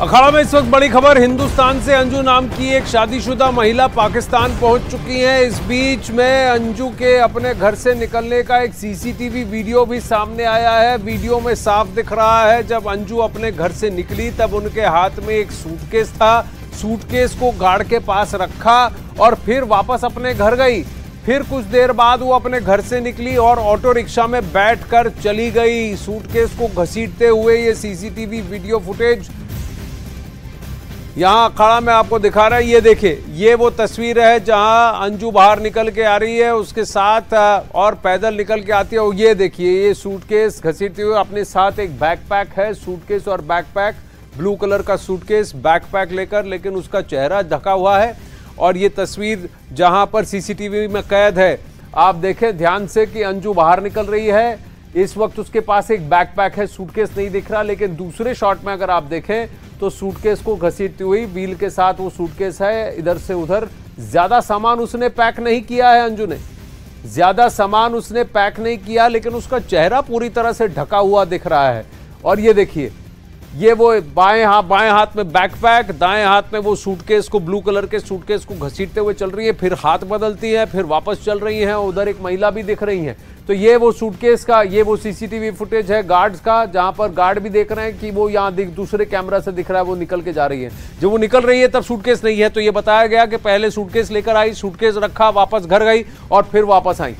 अखाड़ा में इस वक्त बड़ी खबर हिंदुस्तान से। अंजू नाम की एक शादीशुदा महिला पाकिस्तान पहुंच चुकी है। इस बीच में अंजू के अपने घर से निकलने का एक सीसीटीवी वीडियो भी सामने आया है। वीडियो में साफ दिख रहा है जब अंजू अपने घर से निकली तब उनके हाथ में एक सूटकेस था। सूटकेस को गार्ड के पास रखा और फिर वापस अपने घर गई। फिर कुछ देर बाद वो अपने घर से निकली और ऑटो रिक्शा में बैठकर चली गई, सूटकेस को घसीटते हुए। ये सीसीटीवी वीडियो फुटेज यहाँ अखाड़ा में आपको दिखा रहा है। ये देखिए, ये वो तस्वीर है जहाँ अंजू बाहर निकल के आ रही है, उसके साथ और पैदल निकल के आती है। और ये देखिए, ये सूटकेस घसीटते हुए अपने साथ एक बैकपैक है, सूटकेस और बैकपैक, ब्लू कलर का सूटकेस बैकपैक लेकर, लेकिन उसका चेहरा ढका हुआ है। और ये तस्वीर जहां पर सीसीटीवी में कैद है, आप देखें ध्यान से कि अंजू बाहर निकल रही है। इस वक्त उसके पास एक बैकपैक है, सूटकेस नहीं दिख रहा, लेकिन दूसरे शॉट में अगर आप देखें तो सूटकेस को घसीटती हुई व्हील के साथ वो सूटकेस है, इधर से उधर। ज्यादा सामान उसने पैक नहीं किया है, अंजू ने ज्यादा सामान उसने पैक नहीं किया, लेकिन उसका चेहरा पूरी तरह से ढका हुआ दिख रहा है। और ये देखिए, ये वो बाएं हाथ में बैकपैक, दाएं हाथ में वो सूटकेस को, ब्लू कलर के सूटकेस को घसीटते हुए चल रही है। फिर हाथ बदलती है, फिर वापस चल रही है। उधर एक महिला भी दिख रही है। तो ये वो सूटकेस का, ये वो सीसीटीवी फुटेज है गार्ड्स का, जहां पर गार्ड भी देख रहे हैं कि वो यहाँ दूसरे कैमरा से दिख रहा है वो निकल के जा रही है। जब वो निकल रही है तब सूटकेस नहीं है। तो ये बताया गया कि पहले सूटकेस लेकर आई, सूटकेस रखा, वापस घर गई और फिर वापस आई।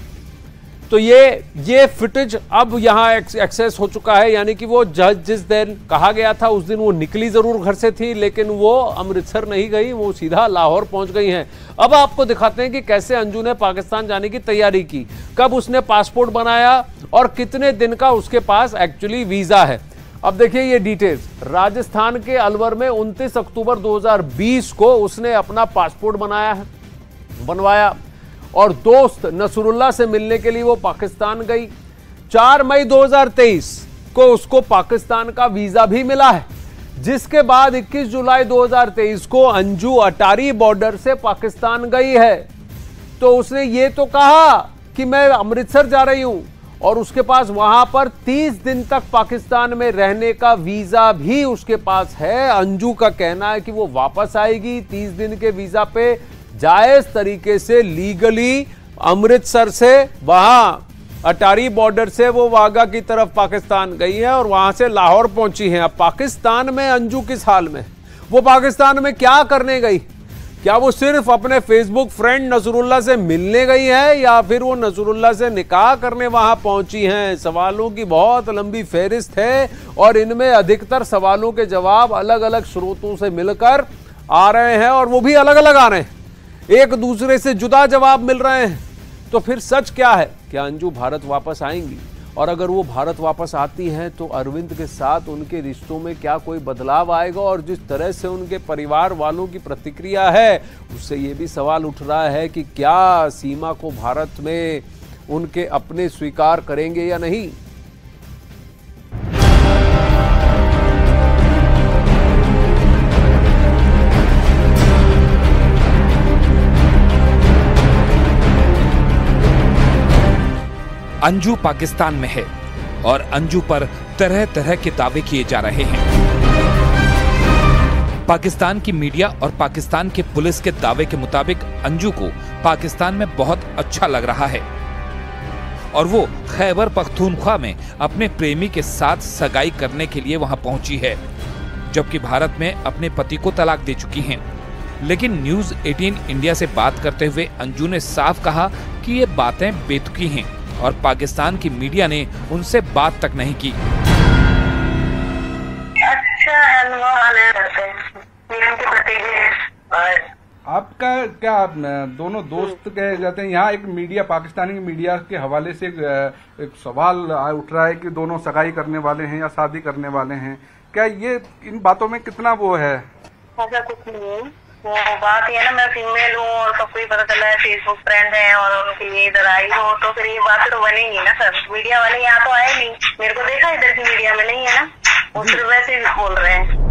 तो ये फुटेज अब यहाँ एक्सेस हो चुका है, यानी कि वो जिस दिन कहा गया था उस दिन वो निकली जरूर घर से थी, लेकिन वो अमृतसर नहीं गई, वो सीधा लाहौर पहुंच गई हैं। अब आपको दिखाते हैं कि कैसे अंजू ने पाकिस्तान जाने की तैयारी की, कब उसने पासपोर्ट बनाया और कितने दिन का उसके पास एक्चुअली वीजा है। अब देखिए ये डिटेल्स। राजस्थान के अलवर में 29 अक्टूबर 2020 को उसने अपना पासपोर्ट बनवाया और दोस्त नसरुल्लाह से मिलने के लिए वो पाकिस्तान गई। 4 मई 2023 को उसको पाकिस्तान का वीजा भी मिला है, जिसके बाद 21 जुलाई 2023 को अंजू अटारी बॉर्डर से पाकिस्तान गई है। तो उसने ये तो कहा कि मैं अमृतसर जा रही हूं, और उसके पास वहां पर 30 दिन तक पाकिस्तान में रहने का वीजा भी उसके पास है। अंजू का कहना है कि वो वापस आएगी 30 दिन के वीजा पे, जायज तरीके से लीगली अमृतसर से, वहां अटारी बॉर्डर से वो वाघा की तरफ पाकिस्तान गई है और वहां से लाहौर पहुंची है। अब पाकिस्तान में अंजू किस हाल में, वो पाकिस्तान में क्या करने गई? क्या वो सिर्फ अपने फेसबुक फ्रेंड नसरुल्लाह से मिलने गई है, या फिर वो नसरुल्लाह से निकाह करने वहां पहुंची हैं? सवालों की बहुत लंबी फहरिस्त है और इनमें अधिकतर सवालों के जवाब अलग अलग स्रोतों से मिलकर आ रहे हैं, और वो भी अलग अलग आ रहे हैं, एक दूसरे से जुदा जवाब मिल रहे हैं। तो फिर सच क्या है? क्या अंजू भारत वापस आएंगी? और अगर वो भारत वापस आती हैं तो अरविंद के साथ उनके रिश्तों में क्या कोई बदलाव आएगा? और जिस तरह से उनके परिवार वालों की प्रतिक्रिया है, उससे ये भी सवाल उठ रहा है कि क्या सीमा को भारत में उनके अपने स्वीकार करेंगे या नहीं। अंजू पाकिस्तान में है और अंजू पर तरह तरह के दावे किए जा रहे हैं। पाकिस्तान की मीडिया और पाकिस्तान के पुलिस के दावे के मुताबिक अंजू को पाकिस्तान में बहुत अच्छा लग रहा है और वो खैबर पख्तूनख्वा में अपने प्रेमी के साथ सगाई करने के लिए वहां पहुंची है, जबकि भारत में अपने पति को तलाक दे चुकी हैं। लेकिन न्यूज 18 इंडिया से बात करते हुए अंजू ने साफ कहा कि ये बातें बेतुकी हैं और पाकिस्तान की मीडिया ने उनसे बात तक नहीं की। आपका क्या, आप दोनों दोस्त कहे जाते हैं, यहाँ एक मीडिया, पाकिस्तानी मीडिया के हवाले से एक सवाल उठ रहा है कि दोनों सगाई करने वाले हैं या शादी करने वाले हैं। क्या ये इन बातों में कितना वो है? ऐसा कुछ नहीं है। वो बात ये ना, मैं फीमेल हूँ और सबको ही पता चला है, फेसबुक फ्रेंड है और उनके लिए इधर आई हूँ, तो फिर ये बात तो बनेगी ना सर। मीडिया वाले यहाँ तो आए नहीं, मेरे को देखा इधर की मीडिया में नहीं है ना, वो सिर्फ वैसे ही बोल रहे हैं।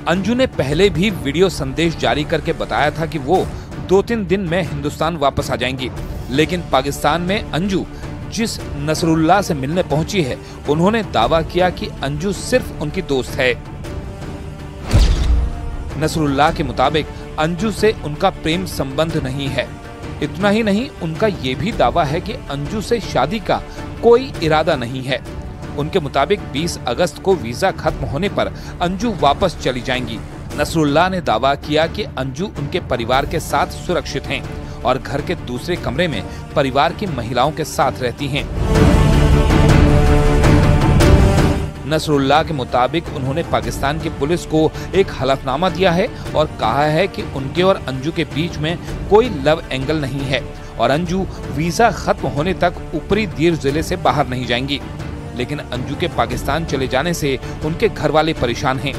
अंजू ने पहले भी वीडियो संदेश जारी करके बताया था कि वो 2-3 दिन में हिंदुस्तान वापस आ जाएंगी, लेकिन पाकिस्तान में अंजू जिस नसरुल्लाह से मिलने पहुंची है, उन्होंने दावा किया कि अंजू सिर्फ उनकी दोस्त है। नसरुल्लाह के मुताबिक अंजू से उनका प्रेम संबंध नहीं है। इतना ही नहीं, उनका ये भी दावा है कि अंजू से शादी का कोई इरादा नहीं है। उनके मुताबिक 20 अगस्त को वीजा खत्म होने पर अंजू वापस चली जाएंगी। नसरुल्लाह ने दावा किया कि अंजू उनके परिवार के साथ सुरक्षित हैं और घर के दूसरे कमरे में परिवार की महिलाओं के साथ रहती हैं। नसरुल्लाह के मुताबिक उन्होंने पाकिस्तान की पुलिस को एक हलफनामा दिया है और कहा है कि उनके और अंजू के बीच में कोई लव एंगल नहीं है और अंजू वीजा खत्म होने तक ऊपरी दीर जिले से बाहर नहीं जाएंगी। लेकिन अंजू के पाकिस्तान चले जाने से उनके घर वाले परेशान हैं।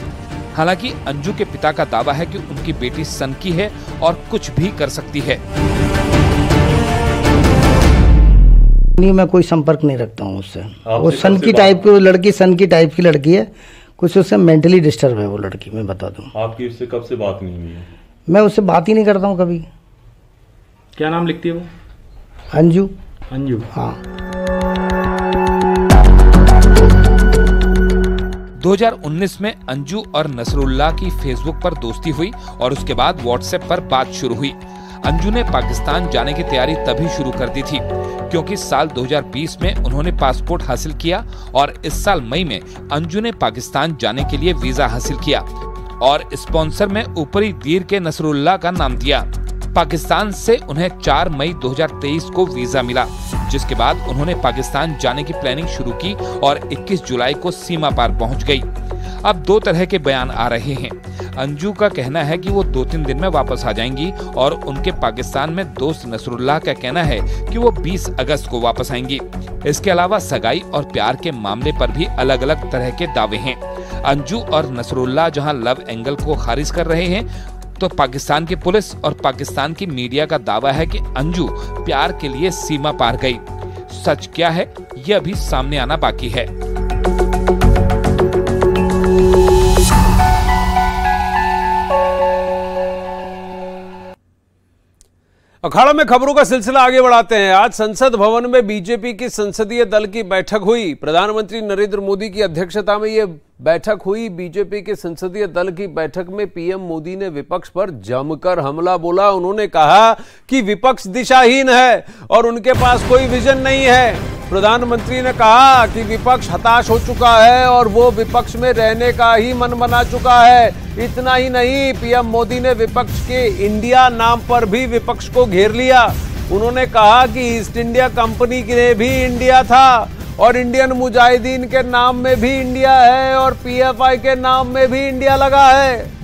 हालांकि अंजू के पिता का दावा है कि उनकी बेटी सनकी है और कुछ भी कर सकती है। नहीं, मैं कोई संपर्क नहीं रखता हूँ उससे। वो सन की टाइप की लड़की, सन की टाइप की लड़की है, कुछ उससे मेंटली डिस्टर्ब है वो लड़की, मैं बता दूँ। आपकी उससे कब से बात नहीं हुई है? मैं उससे बात ही नहीं करता हूँ कभी। क्या नाम लिखती है वो? अंजू। अंजू, हाँ। 2019 में अंजू और नसरुल्लाह की फेसबुक पर दोस्ती हुई और उसके बाद व्हाट्सएप पर बात शुरू हुई। अंजू ने पाकिस्तान जाने की तैयारी तभी शुरू कर दी थी क्योंकि साल 2020 में उन्होंने पासपोर्ट हासिल किया और इस साल मई में अंजू ने पाकिस्तान जाने के लिए वीजा हासिल किया और स्पॉन्सर में ऊपरी दीर के नसरुल्लाह का नाम दिया। पाकिस्तान से उन्हें 4 मई 2023 को वीजा मिला, जिसके बाद उन्होंने पाकिस्तान जाने की प्लानिंग शुरू की और 21 जुलाई को सीमा पार पहुंच गई। अब 2 तरह के बयान आ रहे हैं। अंजू का कहना है कि वो 2-3 दिन में वापस आ जाएंगी और उनके पाकिस्तान में दोस्त नसरुल्लाह का कहना है कि वो 20 अगस्त को वापस आएंगी। इसके अलावा सगाई और प्यार के मामले पर भी अलग अलग तरह के दावे हैं। अंजू और नसरुल्लाह जहां लव एंगल को खारिज कर रहे हैं, तो पाकिस्तान की पुलिस और पाकिस्तान की मीडिया का दावा है कि अंजू प्यार के लिए सीमा पार गई। सच क्या है, ये अभी सामने आना बाकी है। अखाड़ा में खबरों का सिलसिला आगे बढ़ाते हैं। आज संसद भवन में बीजेपी की संसदीय दल की बैठक हुई। प्रधानमंत्री नरेंद्र मोदी की अध्यक्षता में यह बैठक हुई। बीजेपी के संसदीय दल की बैठक में पीएम मोदी ने विपक्ष पर जमकर हमला बोला। उन्होंने कहा कि विपक्ष दिशाहीन है और उनके पास कोई विजन नहीं है। प्रधानमंत्री ने कहा कि विपक्ष हताश हो चुका है और वो विपक्ष में रहने का ही मन बना चुका है। इतना ही नहीं, पीएम मोदी ने विपक्ष के इंडिया नाम पर भी विपक्ष को घेर लिया। उन्होंने कहा कि ईस्ट इंडिया कंपनी ने भी इंडिया था और इंडियन मुजाहिदीन के नाम में भी इंडिया है और पीएफआई के नाम में भी इंडिया लगा है।